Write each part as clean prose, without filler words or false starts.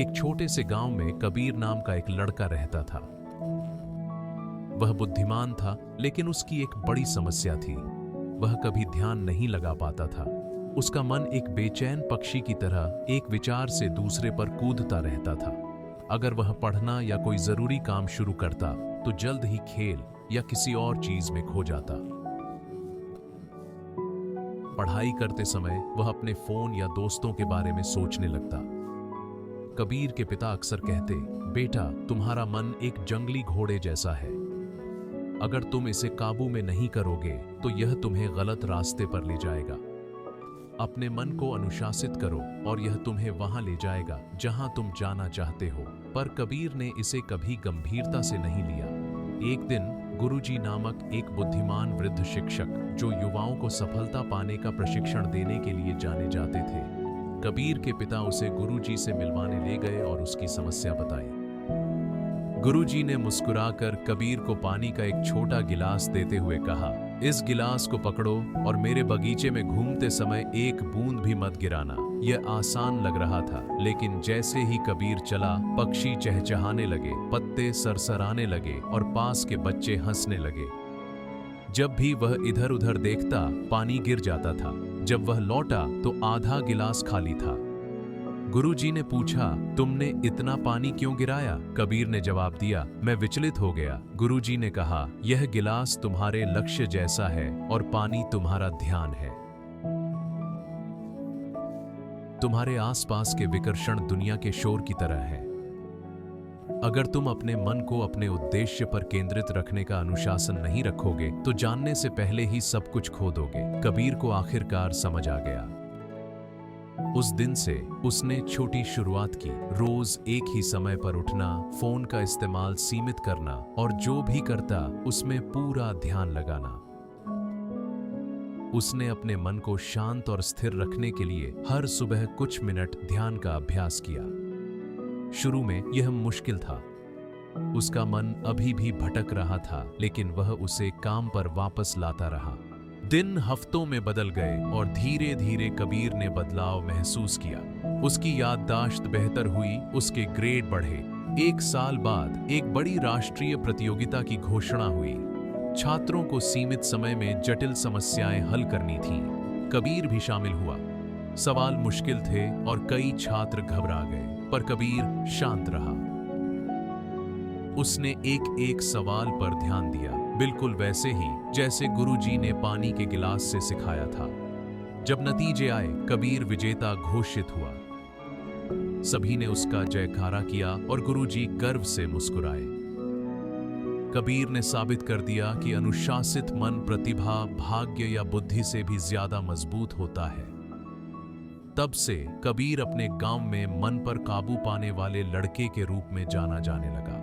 एक छोटे से गांव में कबीर नाम का एक लड़का रहता था। वह बुद्धिमान था, लेकिन उसकी एक बड़ी समस्या थी। वह कभी ध्यान नहीं लगा पाता था। उसका मन एक बेचैन पक्षी की तरह एक विचार से दूसरे पर कूदता रहता था। अगर वह पढ़ना या कोई जरूरी काम शुरू करता तो जल्द ही खेल या किसी और चीज में खो जाता। पढ़ाई करते समय वह अपने फोन या दोस्तों के बारे में सोचने लगता। कबीर के पिता अक्सर कहते, बेटा, तुम्हारा मन एक जंगली घोड़े जैसा है। अगर तुम इसे काबू में नहीं करोगे तो यह तुम्हें गलत रास्ते पर ले जाएगा। अपने मन को अनुशासित करो और यह तुम्हें वहां ले जाएगा जहां तुम जाना चाहते हो। पर कबीर ने इसे कभी गंभीरता से नहीं लिया। एक दिन गुरुजी नामक एक बुद्धिमान वृद्ध शिक्षक, जो युवाओं को सफलता पाने का प्रशिक्षण देने के लिए जाने जाते थे, कबीर के पिता उसे गुरुजी से मिलवाने ले गए और उसकी समस्या बताई। गुरुजी ने मुस्कुराकर कबीर को पानी का एक छोटा गिलास देते हुए कहा, इस गिलास को पकड़ो और मेरे बगीचे में घूमते समय एक बूंद भी मत गिराना। यह आसान लग रहा था, लेकिन जैसे ही कबीर चला, पक्षी चहचहाने लगे, पत्ते सरसराने लगे और पास के बच्चे हंसने लगे। जब भी वह इधर उधर देखता, पानी गिर जाता था। जब वह लौटा तो आधा गिलास खाली था। गुरुजी ने पूछा, तुमने इतना पानी क्यों गिराया? कबीर ने जवाब दिया, मैं विचलित हो गया। गुरुजी ने कहा, यह गिलास तुम्हारे लक्ष्य जैसा है और पानी तुम्हारा ध्यान है। तुम्हारे आसपास के विकर्षण दुनिया के शोर की तरह है। अगर तुम अपने मन को अपने उद्देश्य पर केंद्रित रखने का अनुशासन नहीं रखोगे तो जानने से पहले ही सब कुछ खो दोगे। कबीर को आखिरकार समझ आ गया। उस दिन से उसने छोटी शुरुआत की। रोज एक ही समय पर उठना, फोन का इस्तेमाल सीमित करना और जो भी करता उसमें पूरा ध्यान लगाना। उसने अपने मन को शांत और स्थिर रखने के लिए हर सुबह कुछ मिनट ध्यान का अभ्यास किया। शुरू में यह मुश्किल था। उसका मन अभी भी भटक रहा था, लेकिन वह उसे काम पर वापस लाता रहा। दिन हफ्तों में बदल गए और धीरे धीरे कबीर ने बदलाव महसूस किया। उसकी याददाश्त बेहतर हुई, उसके ग्रेड बढ़े। एक साल बाद एक बड़ी राष्ट्रीय प्रतियोगिता की घोषणा हुई। छात्रों को सीमित समय में जटिल समस्याएं हल करनी थीं। कबीर भी शामिल हुआ। सवाल मुश्किल थे और कई छात्र घबरा गए, पर कबीर शांत रहा। उसने एक एक सवाल पर ध्यान दिया, बिल्कुल वैसे ही जैसे गुरुजी ने पानी के गिलास से सिखाया था। जब नतीजे आए, कबीर विजेता घोषित हुआ। सभी ने उसका जयकारा किया और गुरुजी गर्व से मुस्कुराए। कबीर ने साबित कर दिया कि अनुशासित मन प्रतिभा, भाग्य या बुद्धि से भी ज्यादा मजबूत होता है। तब से कबीर अपने गांव में मन पर काबू पाने वाले लड़के के रूप में जाना जाने लगा।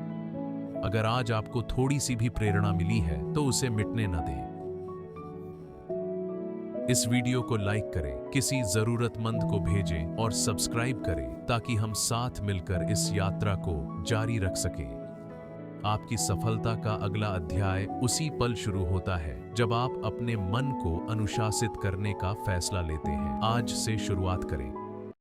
अगर आज आपको थोड़ी सी भी प्रेरणा मिली है तो उसे मिटने न दें। इस वीडियो को लाइक करें, किसी जरूरतमंद को भेजें और सब्सक्राइब करें ताकि हम साथ मिलकर इस यात्रा को जारी रख सकें। आपकी सफलता का अगला अध्याय उसी पल शुरू होता है जब आप अपने मन को अनुशासित करने का फैसला लेते हैं। आज से शुरुआत करें।